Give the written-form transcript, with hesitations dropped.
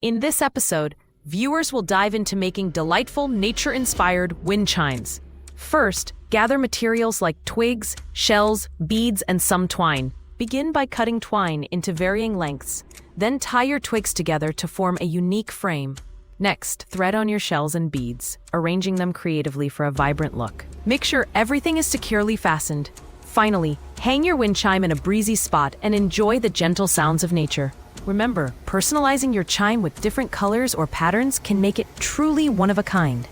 In this episode, viewers will dive into making delightful, nature-inspired wind chimes. First, gather materials like twigs, shells, beads, and some twine. Begin by cutting twine into varying lengths. Then tie your twigs together to form a unique frame. Next, thread on your shells and beads, arranging them creatively for a vibrant look. Make sure everything is securely fastened. Finally, hang your wind chime in a breezy spot and enjoy the gentle sounds of nature. Remember, personalizing your chime with different colors or patterns can make it truly one of a kind.